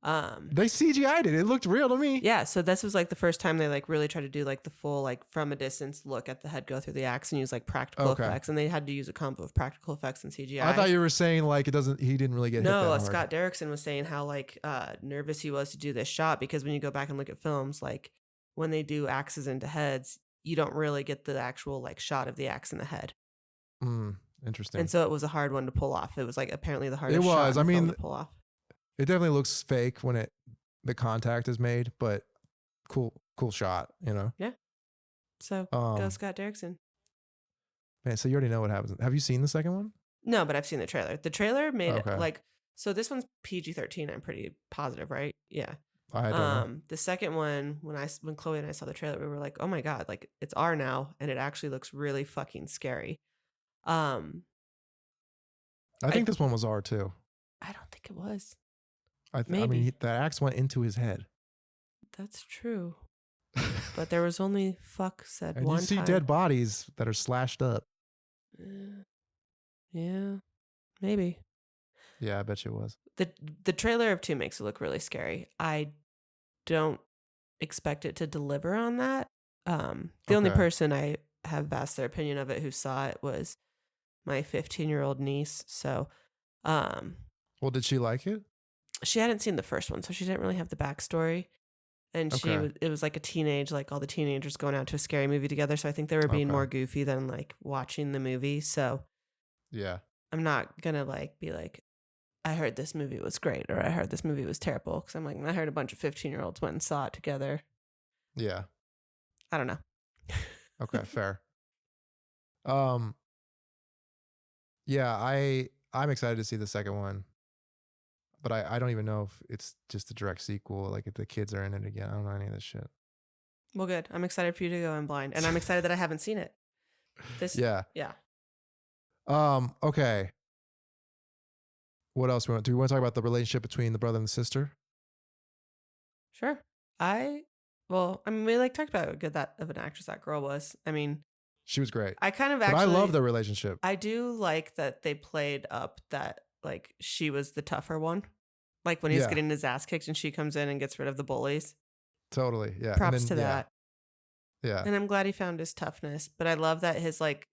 They CGI'd it. It looked real to me. Yeah, so this was like the first time they like really tried to do like the full like from a distance look at the head go through the axe and use like practical Okay. effects, and they had to use a combo of practical effects and CGI. I thought you were saying like he didn't really get hit that No, hard. Scott Derrickson was saying how like nervous he was to do this shot because when you go back and look at films, like when they do axes into heads, you don't really get the actual like shot of the axe in the head. Interesting. And so it was a hard one to pull off. It was like apparently the hardest It shot was. in the I film mean, to pull off. It definitely looks fake when the contact is made, but cool shot, you know? Yeah. So go Scott Derrickson. Man, so you already know what happens. Have you seen the second one? No, but I've seen the trailer. The trailer made it Okay. like, so this one's PG-13. I'm pretty positive, right? Yeah. I don't know. The second one, when Chloe and I saw the trailer, we were like, oh my God, like it's R now. And it actually looks really fucking scary. I think this one was R too. I don't think it was. I Maybe. mean, that axe went into his head. That's true. But there was only fuck said And one you see time. dead bodies that are slashed up. Yeah, maybe. Yeah, I bet you it was. The trailer of 2 makes it look really scary. I don't expect it to deliver on that. The only Okay. person I have asked their opinion of it who saw it was my 15-year-old niece. So, Well, did she like it? she hadn't seen the first one, so she didn't really have the backstory. And Okay. it was like like all the teenagers going out to a scary movie together. So I think they were being Okay. more goofy than like watching the movie. So Yeah. I'm not gonna like be like, I heard this movie was great or I heard this movie was terrible, because I'm like, I heard a bunch of 15-year-olds went and saw it together. Yeah. I don't know. Okay, fair. Yeah, I'm excited to see the second one. But I don't even know if it's just a direct sequel, like if the kids are in it again. I don't know any of this shit. Well, good. I'm excited for you to go in blind, and I'm excited that I haven't seen it. Yeah. Yeah. Okay. What else do we want to talk about the relationship between the brother and the sister? Sure. I mean, we like talked about how good that of an actress that girl was. I mean, She was great. I kind of But actually, I love their relationship. I do like that they played up that like she was the tougher one. Like when he's Yeah. getting his ass kicked and she comes in and gets rid of the bullies. Totally. Yeah. Props to that. Yeah. And I'm glad he found his toughness. But I love that his like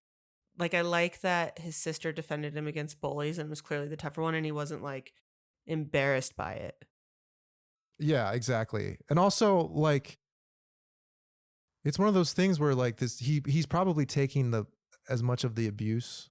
I like that his sister defended him against bullies and was clearly the tougher one, and he wasn't like embarrassed by it. Yeah, exactly. And also like it's one of those things where like he's probably taking as much of the abuse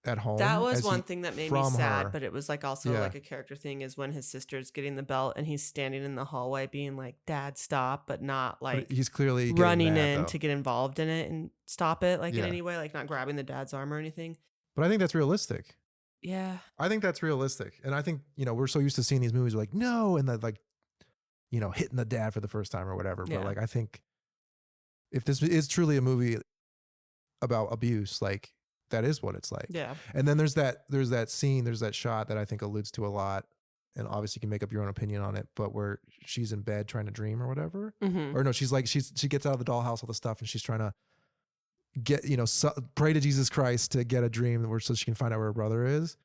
at home. That was as one thing that made me from sad, her. but it was like also Yeah. like a character thing is when his sister's getting the belt and he's standing in the hallway being like, Dad, stop, but not But like he's clearly getting running mad, in though. to get involved in it and stop it like in Yeah. any way, like not grabbing the dad's arm or anything. But I think that's realistic. Yeah. I think that's realistic. And I think, we're so used to seeing these movies like, no, and that like, hitting the dad for the first time or whatever. Yeah. But like, I think if this is truly a movie about abuse, like that is what it's like. Yeah. And then there's that scene, there's that shot that I think alludes to a lot. And obviously you can make up your own opinion on it, but where she's in bed trying to dream or whatever. Mm-hmm. Or no, she gets out of the dollhouse, all the stuff, and she's trying to get, pray to Jesus Christ to get a dream so she can find out where her brother is.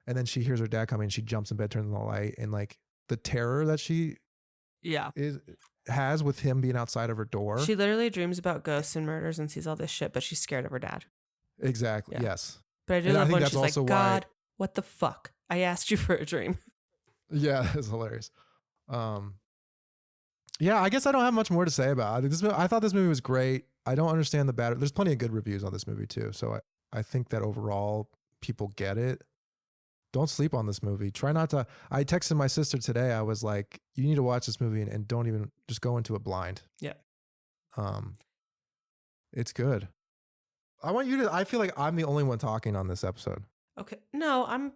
And then she hears her dad coming, and she jumps in bed, turns on the light, and like the terror that she has with him being outside of her door. She literally dreams about ghosts and murders and sees all this shit, but she's scared of her dad. Exactly. Yeah. Yes. But I do And I love think when that's she's like, also why- God, what the fuck? I asked you for a dream. Yeah, that's hilarious. Yeah, I guess I don't have much more to say about it. I thought this movie was great. I don't understand the bad. There's plenty of good reviews on this movie too. So I think that overall people get it. Don't sleep on this movie. Try not to. I texted my sister today. I was like, you need to watch this movie and don't even just go into it blind. Yeah. It's good. I feel like I'm the only one talking on this episode. Okay. No, I'm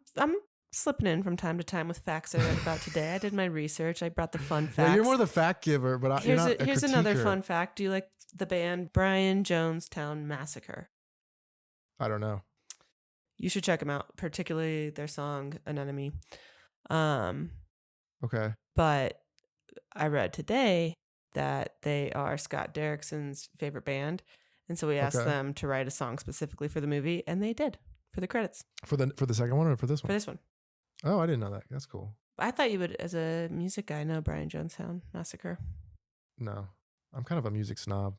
slipping in from time to time with facts I read about today. I did my research. I brought the fun facts. Yeah, you're more the fact giver, but you're not a Here's another critiquer. fun fact. Do you like the band Brian Jonestown Massacre? I don't know. You should check them out, particularly their song Anemone. Okay. But I read today that they are Scott Derrickson's favorite band. And so we asked Okay. them to write a song specifically for the movie, and they did for the credits For the second one or for this for one? this one. Oh, I didn't know that. That's cool. I thought you would, as a music guy, know Brian Jonestown Massacre. No, I'm kind of a music snob.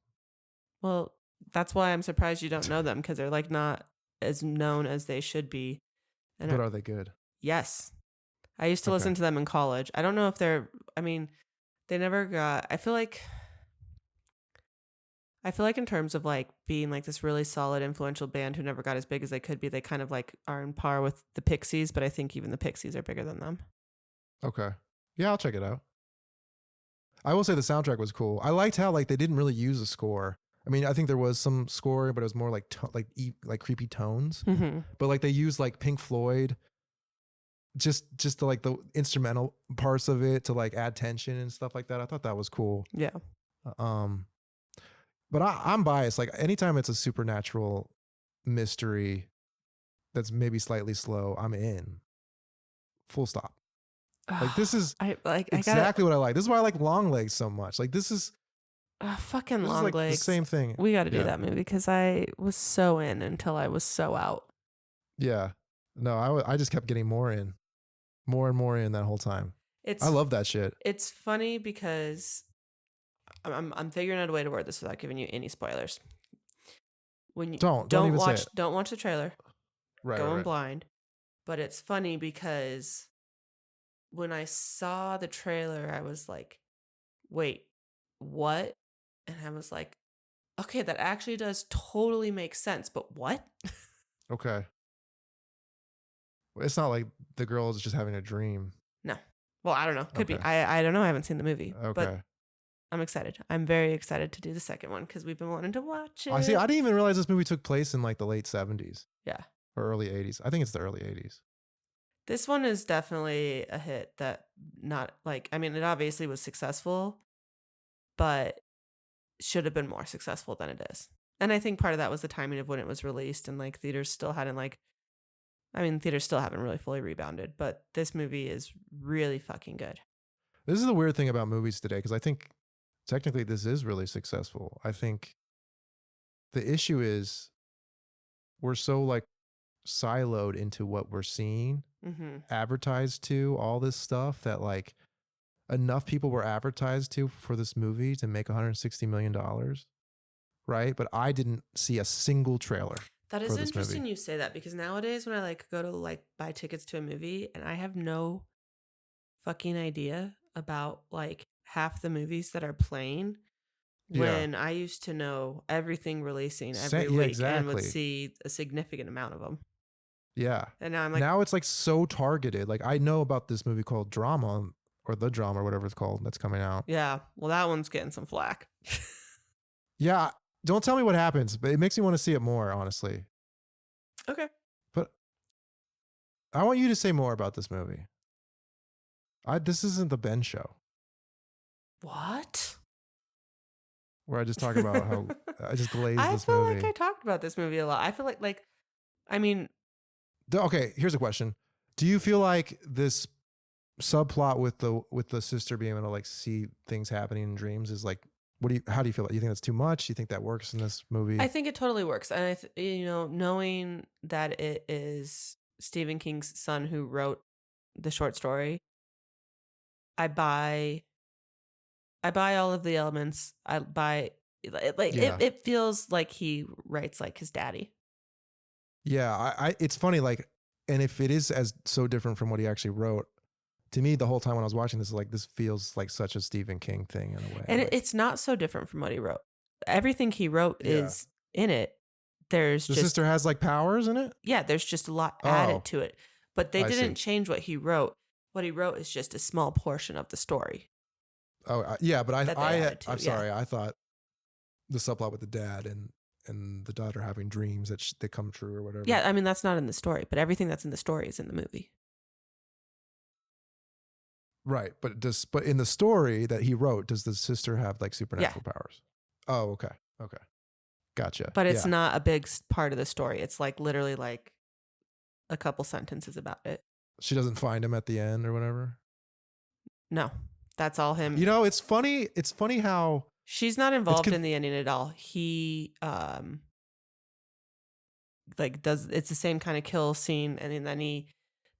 Well, that's why I'm surprised you don't know them, because they're like not as known as they should be. And But are they good? yes, I used to Okay. listen to them in college. I don't know if they're. I mean, they never got. I feel like in terms of like being like this really solid, influential band who never got as big as they could be, they kind of like are in par with the Pixies. But I think even the Pixies are bigger than them. Okay. Yeah, I'll check it out. I will say the soundtrack was cool. I liked how like they didn't really use a score. I mean, I think there was some score, but it was more like like creepy tones. Mm-hmm. But like they used like Pink Floyd, just to like the instrumental parts of it to like add tension and stuff like that. I thought that was cool. Yeah. But I'm biased. Like anytime it's a supernatural mystery that's maybe slightly slow, I'm in. Full stop. Like this is exactly what I like. This is why I like Long Legs so much. Like this is fucking this Long is like Legs. the same thing. We got to do that movie because I was so in until I was so out. Yeah. No, I just kept getting more and more in that whole time. I love that shit. It's funny because I'm figuring out a way to word this without giving you any spoilers. When you don't even say it. Don't watch the trailer. Right. Go in blind. But it's funny because when I saw the trailer, I was like, wait, what? And I was like, okay, that actually does totally make sense, but what? Okay. Well, it's not like the girl is just having a dream. No. Well, I don't know. Could be. Okay. I don't know. I haven't seen the movie. Okay. But I'm excited. I'm very excited to do the second one because we've been wanting to watch it. I see. I didn't even realize this movie took place in like the late 70s. Yeah. Or early 80s. I think it's the early 80s. This one is definitely a hit that not like, I mean, it obviously was successful, but should have been more successful than it is. And I think part of that was the timing of when it was released and like theaters still hadn't really fully rebounded, but this movie is really fucking good. This is the weird thing about movies today because I think technically this is really successful. I think the issue is we're so like siloed into what we're seeing, advertised to, all this stuff that like enough people were advertised to for this movie to make $160 million, right? But I didn't see a single trailer. That is interesting you say that because nowadays when I like go to like buy tickets to a movie and I have no fucking idea about like half the movies that are playing when I used to know everything releasing every week and would see a significant amount of them. Yeah. And now I'm like, now it's like so targeted. Like I know about this movie called Drama or The Drama or whatever it's called that's coming out. Yeah. Well, that one's getting some flack. Yeah. Don't tell me what happens, but it makes me want to see it more, honestly. Okay. But I want you to say more about this movie. This isn't the Ben show. What? Where I just talk about how I just glaze this movie. I feel like I talked about this movie a lot. I feel like I mean. Okay, here's a question. Do you feel like this subplot with the sister being able to like see things happening in dreams is like, how do you feel? Do you think that's too much? Do you think that works in this movie? I think it totally works. And knowing that it is Stephen King's son who wrote the short story, I buy all of the elements. I buy it feels like he writes like his daddy. Yeah, it's funny, like, and if it is as so different from what he actually wrote, to me the whole time when I was watching this, like, this feels like such a Stephen King thing in a way. And like, it's not so different from what he wrote. Everything he wrote is in it. There's the sister has like powers in it? Yeah, there's just a lot added to it. But they didn't change what he wrote. What he wrote is just a small portion of the story. Oh, yeah, but I'm sorry. Yeah. I thought the subplot with the dad and the daughter having dreams that they come true or whatever. Yeah, I mean, that's not in the story, but everything that's in the story is in the movie. Right, but in the story that he wrote, does the sister have like supernatural powers? Oh, okay. Gotcha. But it's not a big part of the story. It's like literally like a couple sentences about it. She doesn't find him at the end or whatever? No, that's all him. You know, it's funny how... She's not involved in the ending at all. He it's the same kind of kill scene, and then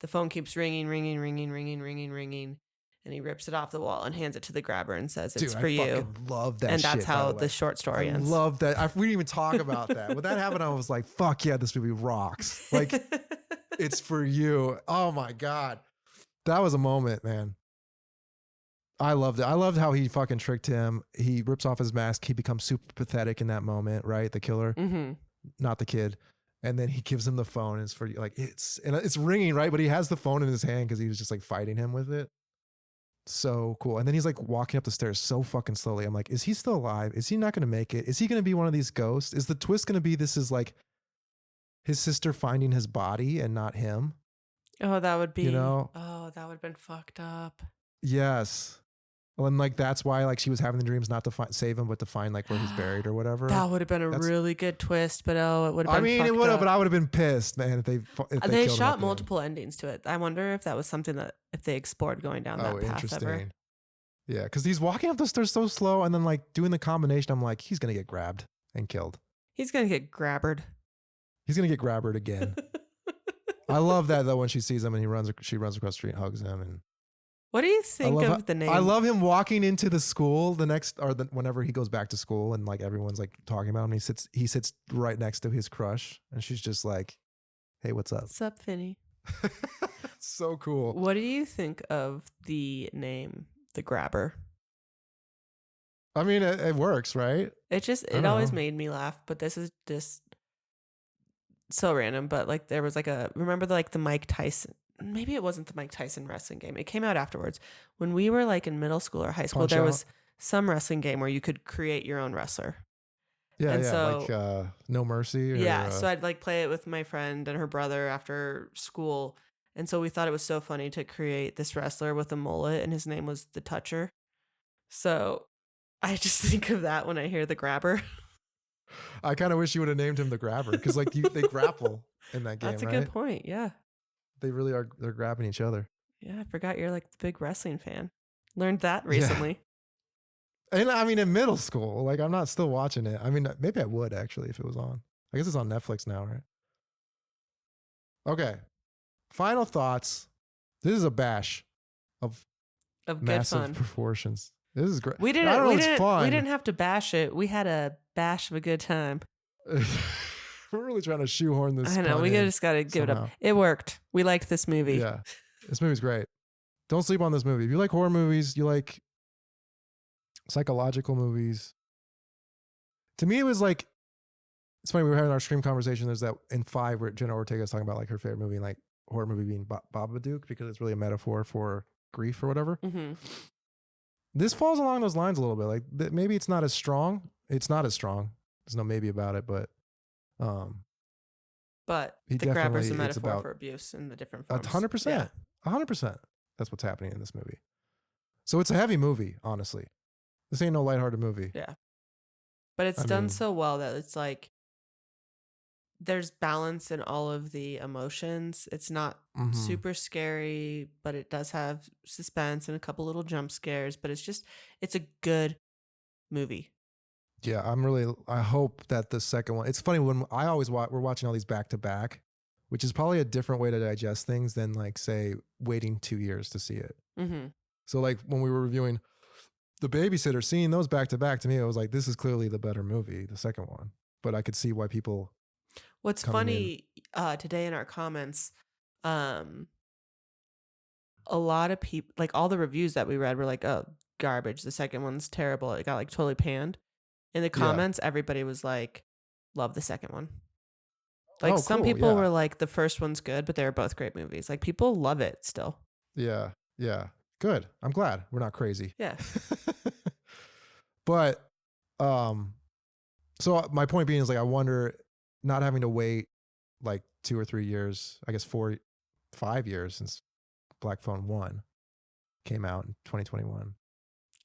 the phone keeps ringing, ringing, ringing, ringing, ringing, ringing. And he rips it off the wall and hands it to the grabber and says, "It's Dude, for I you." fucking love that And shit, that's by how the way. the short story I ends. love that. We didn't even talk about that. When that happened, I was like, fuck yeah, this movie rocks. Like, it's for you. Oh my God. That was a moment, man. I loved it. I loved how he fucking tricked him. He rips off his mask. He becomes super pathetic in that moment, right? The killer, not the kid. And then he gives him the phone. And it's for like, it's ringing, right? But he has the phone in his hand because he was just like fighting him with it. So cool. And then he's like walking up the stairs so fucking slowly. I'm like, is he still alive? Is he not going to make it? Is he going to be one of these ghosts? Is the twist going to be this is like his sister finding his body and not him? Oh, that would be, you know? Oh, that would have been fucked up. Yes. Well, and like that's why like she was having the dreams not to save him, but to find like where he's buried or whatever. That would have been a really good twist, but it would have been. I mean, it would have, but I would have been pissed, man, if they shot multiple endings to it. I wonder if that was something that if they explored going down that path interesting. ever. Yeah, because he's walking up the stairs so slow, and then like doing the combination. I'm like, he's gonna get grabbed and killed. He's gonna get grabbered. He's gonna get grabbered again. I love that though when she sees him and she runs across the street and hugs him. And what do you think of the name? I love him walking into the school whenever he goes back to school and like everyone's like talking about him. He sits right next to his crush and she's just like, "Hey, what's up?" What's up, Finny? So cool. What do you think of the name, the Grabber? I mean, it works, right? It always made me laugh, but this is just so random. But like there was like remember the Mike Tyson, maybe it wasn't the Mike Tyson wrestling game. It came out afterwards. When we were like in middle school or high school, there was some wrestling game where you could create your own wrestler. Yeah, and yeah, so, like No Mercy. Or, so I'd like play it with my friend and her brother after school. And so we thought it was so funny to create this wrestler with a mullet, and his name was the Toucher. So I just think of that when I hear the Grabber. I kind of wish you would have named him the Grabber because like they grapple in that game. That's a right? good point. Yeah. They really are. They're grabbing each other. Yeah, I forgot you're like the big wrestling fan. Learned that recently. Yeah. And I mean, in middle school, like I'm not still watching it. I mean, maybe I would actually if it was on. I guess it's on Netflix now, right? Okay. Final thoughts. This is a bash of good massive fun proportions. This is great. We didn't have to bash it. We had a bash of a good time. We're really trying to shoehorn this. I know. We just got to give it up. It worked. We liked this movie. Yeah. This movie's great. Don't sleep on this movie. If you like horror movies, you like psychological movies. To me, it was like, it's funny. We were having our stream conversation. There's that in 5 where Jenna Ortega's talking about like her favorite movie and like horror movie being Babadook because it's really a metaphor for grief or whatever. Mm-hmm. This falls along those lines a little bit. Like maybe it's not as strong. It's not as strong. There's no maybe about it, but the Grabber's a metaphor for abuse in the different forms. 100%. 100%. That's what's happening in this movie. So it's a heavy movie, honestly. This ain't no lighthearted movie. Yeah. But it's done so well that it's like there's balance in all of the emotions. It's not super scary, but it does have suspense and a couple little jump scares, but it's a good movie. Yeah, I hope that the second one, it's funny when we're watching all these back to back, which is probably a different way to digest things than like say waiting 2 years to see it. Mm-hmm. So like when we were reviewing The Babysitter, seeing those back to back, to me, it was like, this is clearly the better movie, the second one, but I could see why people. What's funny today in our comments, a lot of people, like all the reviews that we read were like, oh, garbage. The second one's terrible. It got like totally panned. In the comments, everybody was like, love the second one. Like some people were like, the first one's good, but they're both great movies. Like people love it still. Yeah. Yeah. Good. I'm glad we're not crazy. Yeah. But, so my point being is like, I wonder, not having to wait like 2 or 3 years, I guess 5 years since Black Phone 1 came out in 2021.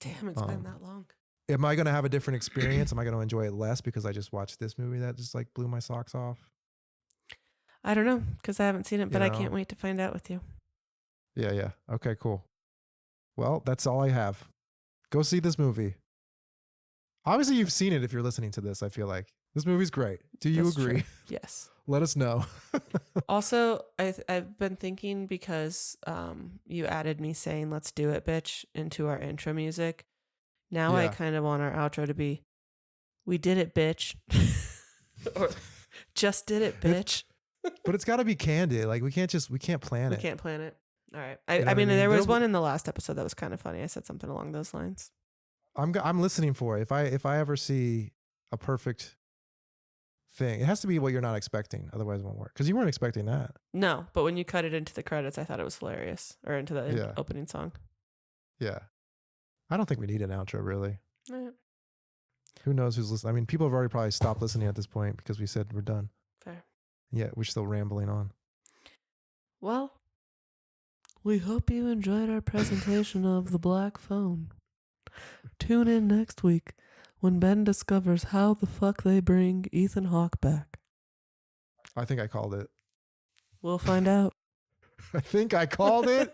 Damn, it's been that long. Am I going to have a different experience? Am I going to enjoy it less because I just watched this movie that just like blew my socks off? I don't know because I haven't seen it, but I can't wait to find out with you. Yeah, yeah. Okay, cool. Well, that's all I have. Go see this movie. Obviously, you've seen it if you're listening to this, I feel like. This movie's great. Do you That's agree? true. Yes. Let us know. Also, I've been thinking because you added me saying "Let's do it, bitch" into our intro music. Now I Yeah. kind of want our outro to be, "We did it, bitch," or "Just did it, bitch." But it's got to be candid. Like we can't plan We it. can't plan it. All right. You know I what I mean, mean? there was There'll- one in the last episode that was kind of funny. I said something along those lines. I'm listening for it. If I ever see a perfect thing, it has to be what you're not expecting. Otherwise, it won't work. Because you weren't expecting that. No, but when you cut it into the credits, I thought it was hilarious, or into the Yeah. opening song. Yeah. I don't think we need an outro really. Eh, Who knows who's listening? I mean, people have already probably stopped listening at this point because we said we're done. fair. Yeah, we're still rambling on. Well, we hope you enjoyed our presentation of The Black Phone. Tune in next week when Ben discovers how the fuck they bring Ethan Hawke back. I think I called it. We'll find out. I think I called it.